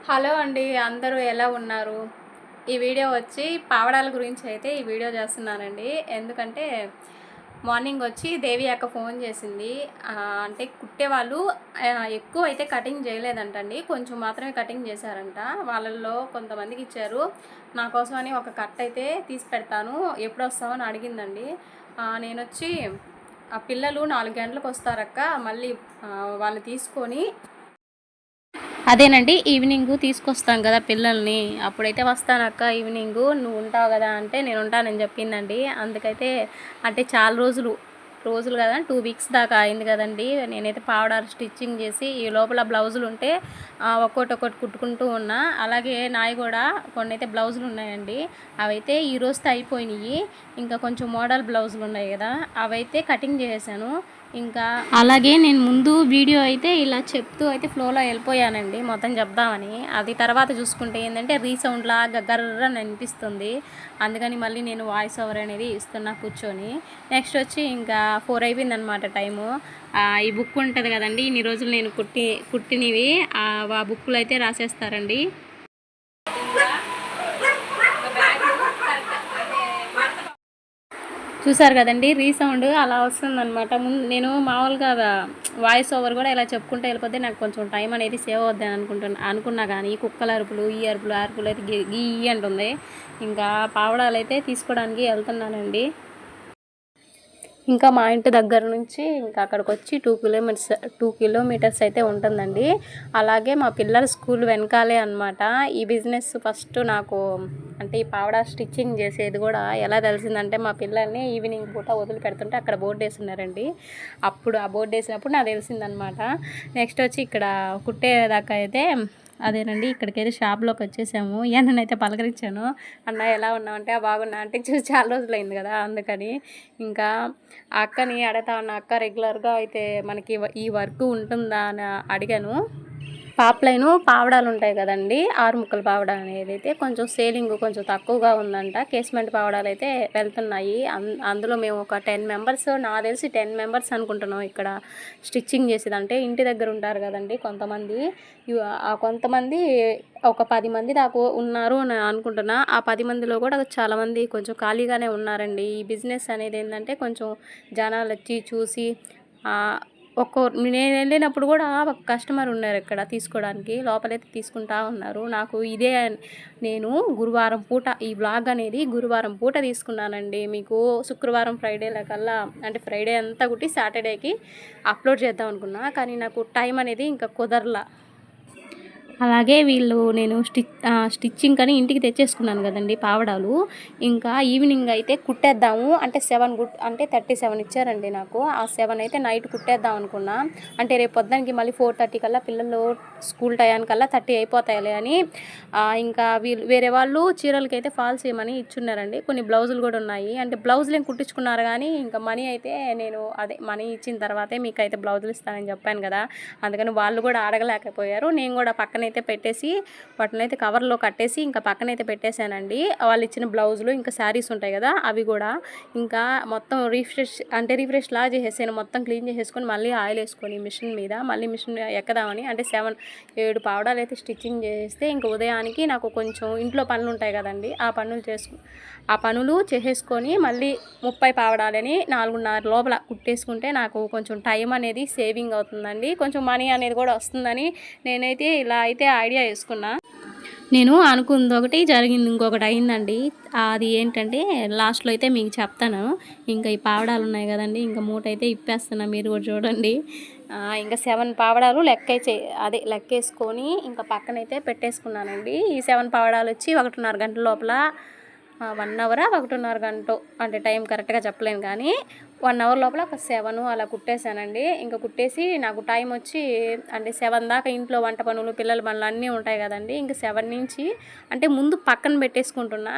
Hello అండి, అందరూ ఎలా ఉన్నారు? ఈ వీడియో వచ్చి పావడాల గురించి అయితే ఈ వీడియో చేస్తున్నానండి. ఎందుకంటే మార్నింగ్ వచ్చి దేవి అక్క ఫోన్ చేసింది. అంటే కుట్టేవాళ్ళు ఎక్కువ అయితే కటింగ్ చేయలేదంటండి, కొంచెం మాత్రమే కటింగ్ చేశారంట. వాళ్ళల్లో కొంతమందికి ఇచ్చారు. నా కోసం అని ఒక కట్ అయితే తీసి పెడతాను, ఎప్పుడు వస్తావు అని అడిగిందండి. నేను వచ్చి ఆ పిల్లలు 4 గంటలకు వస్తారక్క, మళ్ళీ వాళ్ళు తీసుకొని అదేనండి ఈవినింగ్ తీసుకొస్తాం కదా పిల్లల్ని, అప్పుడైతే వస్తానక్క ఈవినింగు, నువ్వు ఉంటావు కదా అంటే నేను ఉంటానని చెప్పిందండి. అందుకైతే అంటే చాలా రోజులు కదా, 2 వీక్స్ దాకా అయింది కదండి. నేనైతే పావడాలు స్టిచ్చింగ్ చేసి ఈ లోపల బ్లౌజులు ఉంటే ఒక్కొక్కటి కుట్టుకుంటూ ఉన్నా. అలాగే నాయి కూడా కొన్ని అయితే బ్లౌజులు ఉన్నాయండి, అవైతే ఈ రోజుతో అయిపోయినాయి. ఇంకా కొంచెం మోడల్ బ్లౌజులు ఉన్నాయి కదా, అవైతే కటింగ్ చేశాను. ఇంకా అలాగే నేను ముందు వీడియో అయితే ఇలా చెప్తూ అయితే ఫ్లోలో వెళ్ళిపోయానండి మొత్తం చెప్దామని. అది తర్వాత చూసుకుంటే ఏంటంటే రీసౌండ్ లాగా గర్రని అనిపిస్తుంది. అందుకని మళ్ళీ నేను వాయిస్ ఓవర్ అనేది ఇస్తున్నా కూర్చొని. నెక్స్ట్ వచ్చి ఇంకా 4 అయిపోయిందనమాట టైము. ఈ బుక్ ఉంటుంది కదండి, ఇన్ని రోజులు నేను కుట్టినవి ఆ బుక్లు అయితే రాసేస్తారండి. చూసారు కదండి, రీసౌండ్ అలా వస్తుందన్నమాట. నేను మామూలుగా వాయిస్ ఓవర్ కూడా ఇలా చెప్పుకుంటూ వెళ్ళిపోతే నాకు కొంచెం టైం అనేది సేవ్ అవుద్దని అనుకున్నా కానీ కుక్కల అరుపులు, ఈ అరుపులు అయితే గీ అంటుంది. ఇంకా పావడాలు అయితే తీసుకోవడానికి వెళ్తున్నానండి. ఇంకా మా ఇంటి దగ్గర నుంచి ఇంకా అక్కడికి వచ్చి 2 కిలోమీటర్స్ అయితే ఉంటుందండి. అలాగే మా పిల్లల స్కూల్ వెనకాలే అనమాట ఈ బిజినెస్. ఫస్ట్ నాకు అంటే ఈ పావడా స్టిచ్చింగ్ చేసేది కూడా ఎలా తెలిసిందంటే, మా పిల్లల్ని ఈవినింగ్ పూట వదిలిపెడుతుంటే అక్కడ బోర్డు వేస్తున్నారండి. అప్పుడు ఆ బోర్డు వేసినప్పుడు నాకు తెలిసిందనమాట. నెక్స్ట్ వచ్చి ఇక్కడ కుట్టేదాకా అయితే అదేనండి, ఇక్కడికైతే షాప్లోకి వచ్చేసాము. ఈయననైతే పలకరించాను, అన్న ఎలా ఉన్నావు అంటే బాగున్నా అంటే, చూసి చాలా రోజులు అయింది కదా అందుకని. ఇంకా ఆ అక్కని అడుగుతా ఉన్న, అక్క రెగ్యులర్గా అయితే మనకి ఈ వర్క్ ఉంటుందా అని అడిగాను. పాప్లైను పావడాలు ఉంటాయి కదండి, 6 ముక్కల పావడా అనేది అయితే కొంచెం సేలింగ్ కొంచెం తక్కువగా ఉందంట. కేస్మెంట్ పావడాలు అయితే వెళ్తున్నాయి. అందులో మేము ఒక 10 మెంబర్స్, నాకు తెలిసి 10 మెంబర్స్ అనుకుంటున్నాం ఇక్కడ స్టిచ్చింగ్ చేసేది. అంటే ఇంటి దగ్గర ఉంటారు కదండి కొంతమంది, ఆ కొంతమంది ఒక 10 మంది దాకా ఉన్నారు అని అనుకుంటున్నా. ఆ 10 మందిలో కూడా చాలామంది కొంచెం ఖాళీగానే ఉన్నారండి. ఈ బిజినెస్ అనేది ఏంటంటే కొంచెం జనాలు వచ్చి చూసి నేను వెళ్ళినప్పుడు కూడా ఒక కస్టమర్ ఉన్నారు ఇక్కడ తీసుకోవడానికి, లోపలైతే తీసుకుంటా ఉన్నారు. నాకు ఇదే నేను గురువారం పూట ఈ వ్లాగ్ అనేది గురువారం పూట తీసుకున్నానండి. మీకు శుక్రవారం ఫ్రైడేలకల్లా అంటే ఫ్రైడే అంతా కుట్టి సాటర్డేకి అప్లోడ్ చేద్దాం అనుకున్నా, కానీ నాకు టైం అనేది ఇంకా కుదరలా. అలాగే నేను స్టిచ్చింగ్ అని ఇంటికి తెచ్చేసుకున్నాను కదండి పావడాలు. ఇంకా ఈవినింగ్ అయితే కుట్టేద్దాము అంటే 7 అంటే 37 ఇచ్చారండి నాకు. ఆ 7 అయితే నైట్ కుట్టేద్దాం అనుకున్నా. అంటే రేపు పొద్దునకి మళ్ళీ 4:30 కల్లా పిల్లలు స్కూల్ టయానికల్లా 30 అయిపోతాయిలే అని. ఇంకా వేరే వాళ్ళు చీరలకైతే ఫాల్స్ ఏమని ఇచ్చున్నారండి. కొన్ని బ్లౌజులు కూడా ఉన్నాయి. అంటే బ్లౌజులు ఏం కుట్టించుకున్నారు కానీ ఇంకా మనీ అయితే నేను మనీ ఇచ్చిన తర్వాతే మీకు అయితే బ్లౌజులు ఇస్తానని చెప్పాను కదా, అందుకని వాళ్ళు కూడా అడగలేకపోయారు. నేను కూడా పక్కనైతే పెట్టేసి వాటినైతే కవర్లో కట్టేసి ఇంకా పక్కనైతే పెట్టేశానండి. వాళ్ళు ఇచ్చిన బ్లౌజులు ఇంకా శారీస్ ఉంటాయి కదా అవి కూడా. ఇంకా మొత్తం రిఫ్రెష్ లా చేసేసాను. మొత్తం క్లీన్ చేసేసుకొని మళ్ళీ ఆయిల్ వేసుకొని మిషన్ మీద మళ్ళీ మిషన్ ఎక్కదామని అంటే 7 పావడాలు అయితే స్టిచ్చింగ్ చేస్తే ఇంకా ఉదయానికి నాకు కొంచెం ఇంట్లో పనులు ఉంటాయి కదండి, ఆ పనులు చేసేసుకొని మళ్ళీ 30 పావడాలని 4:30 లోపల కుట్టేసుకుంటే నాకు కొంచెం టైం అనేది సేవింగ్ అవుతుందండి, కొంచెం మనీ అనేది కూడా వస్తుందని నేనైతే ఇలా అయితే ఐడియా వేసుకున్నా. నేను అనుకుంది ఒకటి, జరిగింది ఇంకొకటి అయిందండి. అది ఏంటంటే లాస్ట్లో అయితే మీకు చెప్తాను. ఇంకా ఈ పావడాలు ఉన్నాయి కదండి, ఇంకా మూట అయితే ఇప్పేస్తున్నా, మీరు కూడా చూడండి. ఇంకా 7 పావడాలు లెక్కేసుకొని ఇంకా పక్కనైతే పెట్టేసుకున్నానండి. ఈ 7 పావడాలు వచ్చి 1:30 గంటల లోపల 1 అవరా 1:30 గంట అంటే టైం కరెక్ట్గా చెప్పలేను కానీ 1 అవర్ లోపల ఒక 7 అలా కుట్టేశానండి. ఇంకా కుట్టేసి నాకు టైం వచ్చి అంటే 7 దాకా ఇంట్లో వంట పనులు పిల్లల పనులు అన్నీ ఉంటాయి కదండి. ఇంకా 7 నుంచి అంటే ముందు పక్కన పెట్టేసుకుంటున్నా.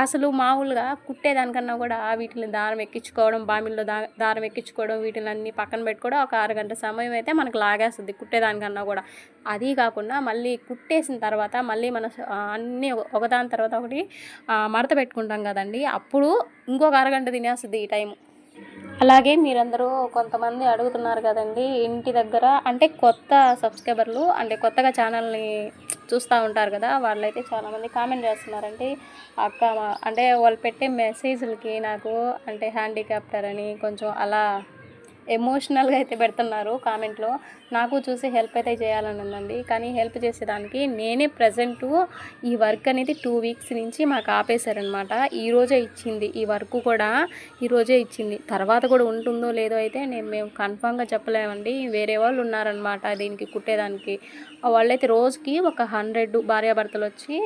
అసలు మామూలుగా కుట్టేదానికన్నా కూడా వీటిని దారం ఎక్కించుకోవడం, బామిల్లో దారం ఎక్కించుకోవడం, వీటిని అన్నీ పక్కన పెట్టుకోవడం ఒక 6 గంట సమయం అయితే మనకు లాగేస్తుంది కుట్టేదానికన్నా కూడా. అది కాకుండా మళ్ళీ కుట్టేసిన తర్వాత మళ్ళీ మన అన్నీ ఒకదాని తర్వాత ఒకటి మడత పెట్టుకుంటాం కదండి, అప్పుడు ఇంకొక అరగంట తినేస్తుంది ఈ టైము. అలాగే మీరందరూ కొంతమంది అడుగుతున్నారు కదండి ఇంటి దగ్గర, అంటే కొత్త సబ్స్క్రైబర్లు, అంటే కొత్తగా ఛానల్ని చూస్తూ ఉంటారు కదా, వాళ్ళైతే చాలామంది కామెంట్ చేస్తున్నారంటే అక్క అంటే వాళ్ళు పెట్టే మెసేజ్లకి నాకు అంటే హ్యాండిక్యాప్టర్ అని కొంచెం అలా ఎమోషనల్గా అయితే పెడుతున్నారు కామెంట్లో. నాకు చూసి హెల్ప్ అయితే చేయాలని ఉందండి, కానీ హెల్ప్ చేసేదానికి నేనే ప్రజెంటు ఈ వర్క్ అనేది 2 వీక్స్ నుంచి మాకు ఆపేశారనమాట. ఈరోజే ఇచ్చింది ఈ వర్క్ కూడా, ఈరోజే ఇచ్చింది. తర్వాత కూడా ఉంటుందో లేదో అయితే మేము కన్ఫామ్గా చెప్పలేమండి. వేరే వాళ్ళు ఉన్నారనమాట దీనికి కుట్టేదానికి. వాళ్ళైతే రోజుకి ఒక 100 భార్యాభర్తలు వచ్చి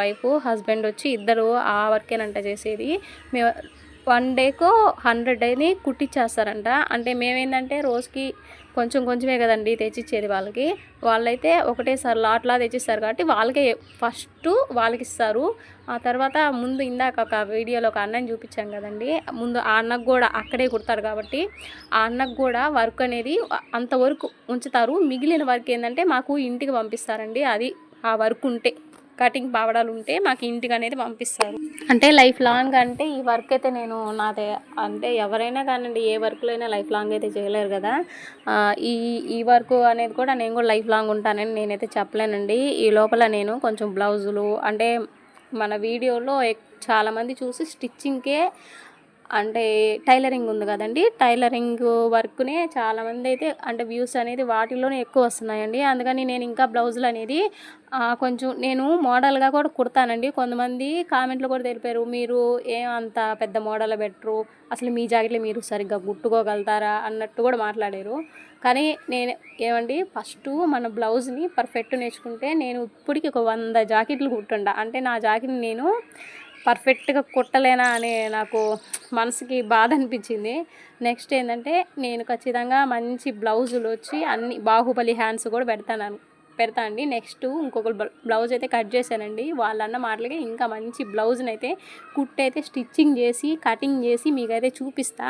వైఫ్ హస్బెండ్ వచ్చి ఇద్దరు ఆ వర్కేనంట చేసేది. మేము 1 డేకో 100 అని కుట్టిచ్చేస్తారంట. అంటే మేమేందంటే రోజుకి కొంచెం కొంచెమే కదండి తెచ్చిచ్చేది వాళ్ళకి. వాళ్ళైతే ఒకటేసారి లాట్లా తెచ్చిస్తారు కాబట్టి వాళ్ళకే ఫస్ట్ వాళ్ళకిస్తారు. ఆ తర్వాత ముందు ఇందాక ఒక వీడియోలో ఒక అన్నని చూపించాం కదండి, ముందు ఆ అన్నకు కూడా అక్కడే కుడతారు కాబట్టి ఆ అన్నకు కూడా వర్క్ అనేది అంతవరకు ఉంచుతారు. మిగిలిన వర్క్ ఏంటంటే మాకు ఇంటికి పంపిస్తారండి. అది ఆ వర్క్ ఉంటే, కటింగ్ పావడాలు ఉంటే మాకు ఇంటికి అనేది పంపిస్తారు. అంటే లైఫ్ లాంగ్ అంటే ఈ వర్క్ అయితే నేను నాదే, అంటే ఎవరైనా కానివ్వండి ఏ వర్క్లో అయినా లైఫ్ లాంగ్ అయితే చేయలేరు కదా. ఈ ఈ వర్క్ అనేది కూడా నేను కూడా లైఫ్ లాంగ్ ఉంటానని నేనైతే చెప్పలేనండి. ఈ లోపల నేను కొంచెం బ్లౌజులు అంటే మన వీడియోలో చాలామంది చూసి స్టిచ్చింగ్కే, అంటే టైలరింగ్ ఉంది కదండి, టైలరింగ్ వర్క్నే చాలామంది అయితే అంటే వ్యూస్ అనేది వాటిల్లోనే ఎక్కువ వస్తున్నాయండి. అందుకని నేను ఇంకా బ్లౌజులు అనేది కొంచెం నేను మోడల్గా కూడా కుడతానండి. కొంతమంది కామెంట్లు కూడా తెలిపారు, మీరు అంత పెద్ద మోడల్ పెట్టరు, అసలు మీ జాకెట్లు మీరు సరిగ్గా కుట్టుకోగలుగుతారా అన్నట్టు కూడా మాట్లాడారు. కానీ నేను ఏమండి, ఫస్ట్ మన బ్లౌజ్ని పర్ఫెక్ట్ నేర్చుకుంటే నేను ఇప్పటికి ఒక 100 జాకెట్లు కుట్టుండా. అంటే నా జాకెట్ని నేను పర్ఫెక్ట్గా కుట్టలేనా అని నాకు మనసుకి బాధ అనిపించింది. నెక్స్ట్ ఏంటంటే నేను ఖచ్చితంగా మంచి బ్లౌజులు వచ్చి అన్ని బాహుబలి హ్యాండ్స్ కూడా పెడతా అండి. నెక్స్ట్ ఇంకొక బ్లౌజ్ అయితే కట్ చేశానండి. వాళ్ళన్న మాటలకి ఇంకా మంచి బ్లౌజ్ని అయితే కుట్టయితే స్టిచ్చింగ్ చేసి కటింగ్ చేసి మీకైతే చూపిస్తా.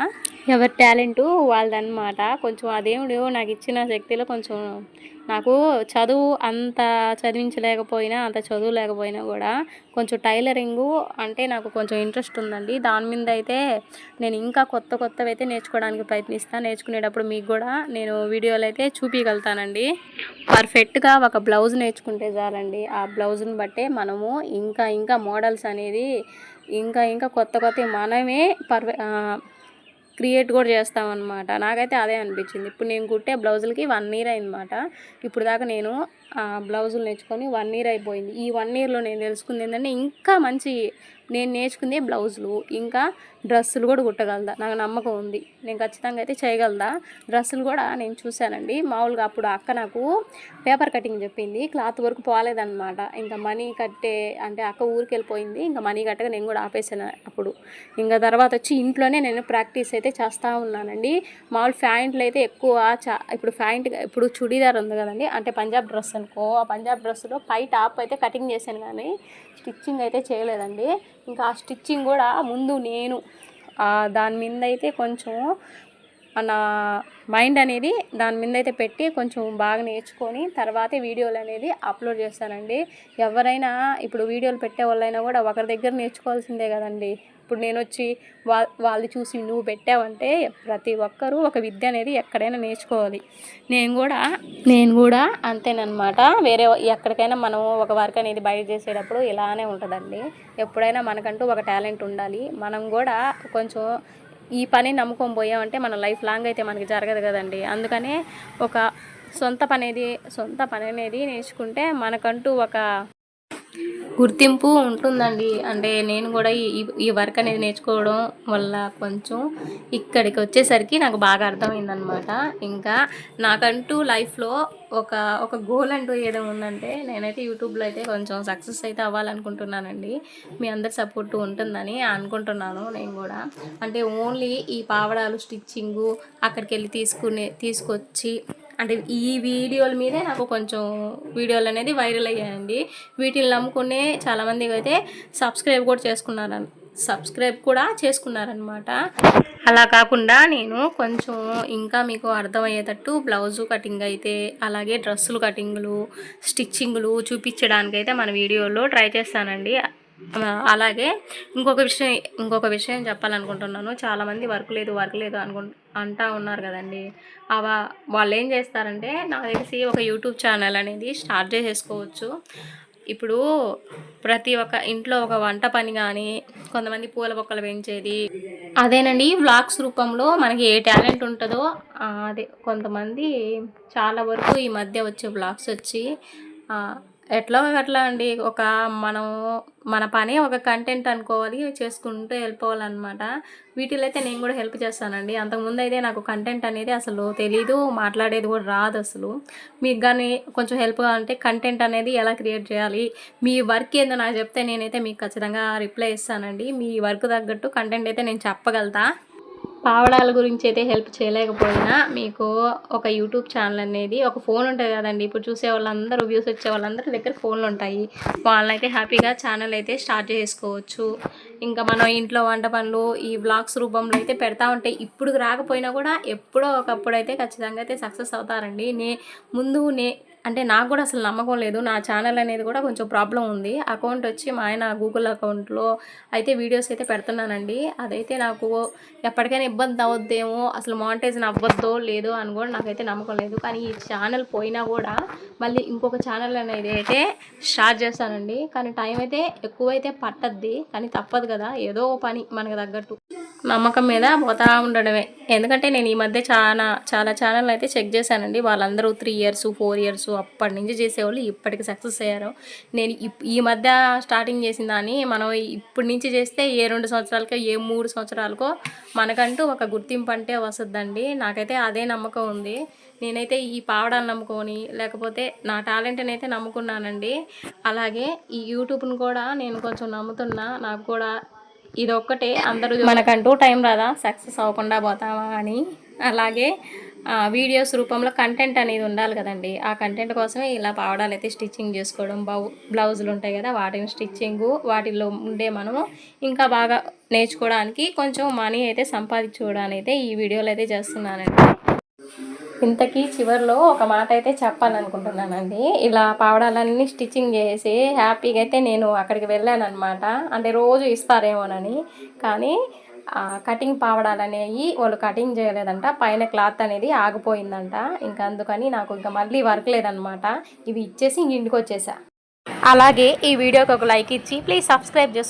ఎవరి టాలెంటు వాళ్ళదన్నమాట. కొంచెం ఆ దేవుడు నాకు ఇచ్చిన శక్తిలో కొంచెం నాకు చదువు అంత చదివించలేకపోయినా, అంత చదువు లేకపోయినా కూడా కొంచెం టైలరింగు అంటే నాకు కొంచెం ఇంట్రెస్ట్ ఉందండి. దాని మీద అయితే నేను ఇంకా కొత్తవి అయితే నేర్చుకోవడానికి ప్రయత్నిస్తాను. నేర్చుకునేటప్పుడు మీకు కూడా నేను వీడియోలు అయితే చూపించగలుగుతానండి. పర్ఫెక్ట్గా ఒక బ్లౌజ్ నేర్చుకుంటే చాలండి. ఆ బ్లౌజ్ని బట్టే మనము ఇంకా మోడల్స్ అనేది ఇంకా కొత్తవి మనమే క్రియేట్ కూడా చేస్తామన్నమాట. నాకైతే అదే అనిపించింది. ఇప్పుడు నేను కుట్టే బ్లౌజులకి 1 ఇయర్ అయిందన్నమాట. ఇప్పుడు దాకా నేను బ్లౌజులు నేర్చుకొని 1 ఇయర్ అయిపోయింది. ఈ 1 ఇయర్లో నేను తెలుసుకుంది ఏంటంటే ఇంకా మంచి నేను నేర్చుకుందే బ్లౌజులు, ఇంకా డ్రెస్సులు కూడా కుట్టగలదా, నాకు నమ్మకం ఉంది. నేను ఖచ్చితంగా అయితే చేయగలదా. డ్రెస్సులు కూడా నేను చూశానండి. మామూలుగా అప్పుడు అక్క నాకు పేపర్ కటింగ్ చెప్పింది, క్లాత్ వరకు పోలేదన్నమాట. ఇంకా మనీ కట్టే అంటే అక్క ఊరికి వెళ్ళిపోయింది, ఇంకా మనీ కట్టగా నేను కూడా ఆపేసాను అప్పుడు. ఇంకా తర్వాత వచ్చి ఇంట్లోనే నేను ప్రాక్టీస్ అయితే చేస్తూ ఉన్నానండి. మామూలు ప్యాంట్లు అయితే ఎక్కువ ఇప్పుడు చుడీదార్ ఉంది కదండి, అంటే పంజాబ్ డ్రెస్ అనుకో, ఆ పంజాబ్ డ్రెస్సులో పై టాప్ అయితే కటింగ్ చేశాను కానీ స్టిచ్చింగ్ అయితే చేయలేదండి. ఇంకా ఆ స్టిచ్చింగ్ కూడా ముందు నేను దాని మీద అయితే కొంచెం నా మైండ్ అనేది దాని మీద అయితే పెట్టి కొంచెం బాగా నేర్చుకొని తర్వాతే వీడియోలు అనేది అప్లోడ్ చేస్తానండి. ఎవరైనా ఇప్పుడు వీడియోలు పెట్టే వాళ్ళైనా కూడా ఒకరి దగ్గర నేర్చుకోవాల్సిందే కదండి. ఇప్పుడు నేను వచ్చి వాళ్ళు చూసి నువ్వు పెట్టావంటే ప్రతి ఒక్కరూ ఒక విద్య అనేది ఎక్కడైనా నేర్చుకోవాలి. నేను కూడా అంతేనమాట. వేరే ఎక్కడికైనా మనం ఒక వర్క్ అనేది బయట చేసేటప్పుడు ఇలానే ఉంటుందండి. ఎప్పుడైనా మనకంటూ ఒక టాలెంట్ ఉండాలి. మనం కూడా కొంచెం ఈ పని నమ్ముకొని పోయామంటే మన లైఫ్ లాంగ్ అయితే మనకి జరగదు కదండి. అందుకనే ఒక సొంత పని అనేది నేర్చుకుంటే మనకంటూ ఒక గుర్తింపు ఉంటుందండి. అంటే నేను కూడా ఈ వర్క్ అనేది నేర్చుకోవడం వల్ల కొంచెం ఇక్కడికి వచ్చేసరికి నాకు బాగా అర్థమైందనమాట. ఇంకా నాకంటూ లైఫ్లో ఒక గోల్ అంటూ ఏదో ఉందంటే నేనైతే యూట్యూబ్లో అయితే కొంచెం సక్సెస్ అయితే అవ్వాలనుకుంటున్నానండి. మీ అందరి సపోర్టు ఉంటుందని అనుకుంటున్నాను నేను కూడా. అంటే ఓన్లీ ఈ పావడాలు స్టిచ్చింగు అక్కడికి వెళ్ళి తీసుకొచ్చి అంటే ఈ వీడియోల మీదే నాకు కొంచెం వీడియోలు అనేది వైరల్ అయ్యాయండి. వీటిని నమ్ముకునే చాలామంది అయితే సబ్స్క్రైబ్ కూడా చేసుకున్నారనమాట. అలా కాకుండా నేను కొంచెం ఇంకా మీకు అర్థమయ్యేటట్టు బ్లౌజు కటింగ్ అయితే అలాగే డ్రెస్సులు కటింగులు స్టిచ్చింగులు చూపించడానికైతే మన వీడియోలో ట్రై చేస్తానండి. అలాగే ఇంకొక విషయం చెప్పాలనుకుంటున్నాను. చాలామంది వర్క్ లేదు అంటా ఉన్నారు కదండి. వాళ్ళు ఏం చేస్తారంటే నాకు తెలిసి ఒక యూట్యూబ్ ఛానల్ అనేది స్టార్ట్ చేసేసుకోవచ్చు. ఇప్పుడు ప్రతి ఒక్క ఇంట్లో ఒక వంట పని కానీ, కొంతమంది పూల మొక్కలు పెంచేది, అదేనండి వ్లాగ్స్ రూపంలో మనకి ఏ టాలెంట్ ఉంటుందో అదే కొంతమంది చాలా వరకు ఈ మధ్య వచ్చే వ్లాగ్స్ వచ్చి ఎట్లా అట్లా అండి మనం మన పని ఒక కంటెంట్ అనుకోవాలి, చేసుకుంటూ వెళ్ళిపోవాలన్నమాట. వీటిలో అయితే నేను కూడా హెల్ప్ చేస్తానండి. అంతకుముందు అయితే నాకు కంటెంట్ అనేది అసలు తెలీదు, మాట్లాడేది కూడా రాదు అసలు. మీకు కానీ కొంచెం హెల్ప్గా అంటే కంటెంట్ అనేది ఎలా క్రియేట్ చేయాలి, మీ వర్క్ ఏందో నాకు చెప్తే నేనైతే మీకు ఖచ్చితంగా రిప్లై ఇస్తానండి. మీ వర్క్ తగ్గట్టు కంటెంట్ అయితే నేను చెప్పగలుగుతా. పావడాల గురించి అయితే హెల్ప్ చేయలేకపోయినా మీకు ఒక యూట్యూబ్ ఛానల్ అనేది ఒక ఫోన్ ఉంటుంది కదండి. ఇప్పుడు చూసే వాళ్ళందరూ వ్యూస్ వచ్చే వాళ్ళందరి దగ్గర ఫోన్లు ఉంటాయి. వాళ్ళనైతే హ్యాపీగా ఛానల్ అయితే స్టార్ట్ చేసుకోవచ్చు. ఇంకా మనం ఇంట్లో వంట పనులు ఈ వ్లాగ్స్ రూపంలో అయితే పెడతా ఉంటాయి. ఇప్పుడు రాకపోయినా కూడా ఎప్పుడో ఒకప్పుడు అయితే ఖచ్చితంగా అయితే సక్సెస్ అవుతారండి. అంటే నాకు కూడా అసలు నమ్మకం లేదు. నా ఛానల్ అనేది కూడా కొంచెం ప్రాబ్లం ఉంది. అకౌంట్ వచ్చి మా ఆయన గూగుల్ అకౌంట్లో అయితే వీడియోస్ అయితే పెడుతున్నానండి. అదైతే నాకు ఎప్పటికైనా ఇబ్బంది అవుద్దేమో, అసలు మానిటైజేషన్ అవ్వద్దో లేదో అని కూడా నాకైతే నమ్మకం లేదు. కానీ ఈ ఛానల్ పోయినా కూడా మళ్ళీ ఇంకొక ఛానల్ అనేది అయితే స్టార్ట్ చేస్తానండి. కానీ టైం అయితే ఎక్కువైతే పట్టద్ది, కానీ తప్పదు కదా, ఏదో పని మనకు తగ్గట్టు నమ్మకం మీద పోతా ఉండడమే. ఎందుకంటే నేను ఈ మధ్య చాలా ఛానల్ అయితే చెక్ చేశానండి. వాళ్ళందరూ 3 years 4 years అప్పటి నుంచి చేసేవాళ్ళు ఇప్పటికి సక్సెస్ అయ్యారు. నేను ఈ మధ్య స్టార్టింగ్ చేసిన దాన్ని మనం ఇప్పటి నుంచి చేస్తే ఏ 2 సంవత్సరాలకో ఏ 3 సంవత్సరాలకో మనకంటూ ఒక గుర్తింపు అంటే వస్తుందండి. నాకైతే అదే నమ్మకం ఉంది. నేనైతే ఈ పావడాలు నమ్ముకొని లేకపోతే నా టాలెంట్ని అయితే నమ్ముకున్నానండి. అలాగే ఈ యూట్యూబ్ని కూడా నేను కొంచెం నమ్ముతున్నా. నాకు కూడా ఇదొక్కటే అందరూ మనకంటూ టైం రాదా సక్సెస్ అవ్వకుండా పోతామా అని. అలాగే వీడియోస్ రూపంలో కంటెంట్ అనేది ఉండాలి కదండి. ఆ కంటెంట్ కోసమే ఇలా పావడాలు అయితే స్టిచ్చింగ్ చేసుకోవడం, బ్లౌజులు ఉంటాయి కదా వాటిని స్టిచ్చింగు, వాటిల్లో ఉండే మనము ఇంకా బాగా నేర్చుకోవడానికి కొంచెం మనీ అయితే సంపాదించుకోవడానికి అయితే ఈ వీడియోలు అయితే చేస్తున్నానండి. ఇంతకీ చివరిలో ఒక మాట అయితే చెప్పాలనుకుంటున్నానండి. ఇలా పావడాలన్నీ స్టిచ్చింగ్ చేసి హ్యాపీగా అయితే నేను అక్కడికి వెళ్ళాను అనమాట. అంటే రోజు ఇస్తారేమోనని, కానీ కటింగ్ పావడాలనేవి వాళ్ళు కటింగ్ చేయలేదంట. పైన క్లాత్ అనేది ఆగిపోయిందంట. ఇంకా అందుకని నాకు ఇంకా మళ్ళీ వర్క్ లేదనమాట. ఇవి ఇచ్చేసి ఇంటికి వచ్చేసా. అలాగే ఈ వీడియోకి ఒక లైక్ ఇచ్చి ప్లీజ్ సబ్స్క్రైబ్ చేసుకోండి.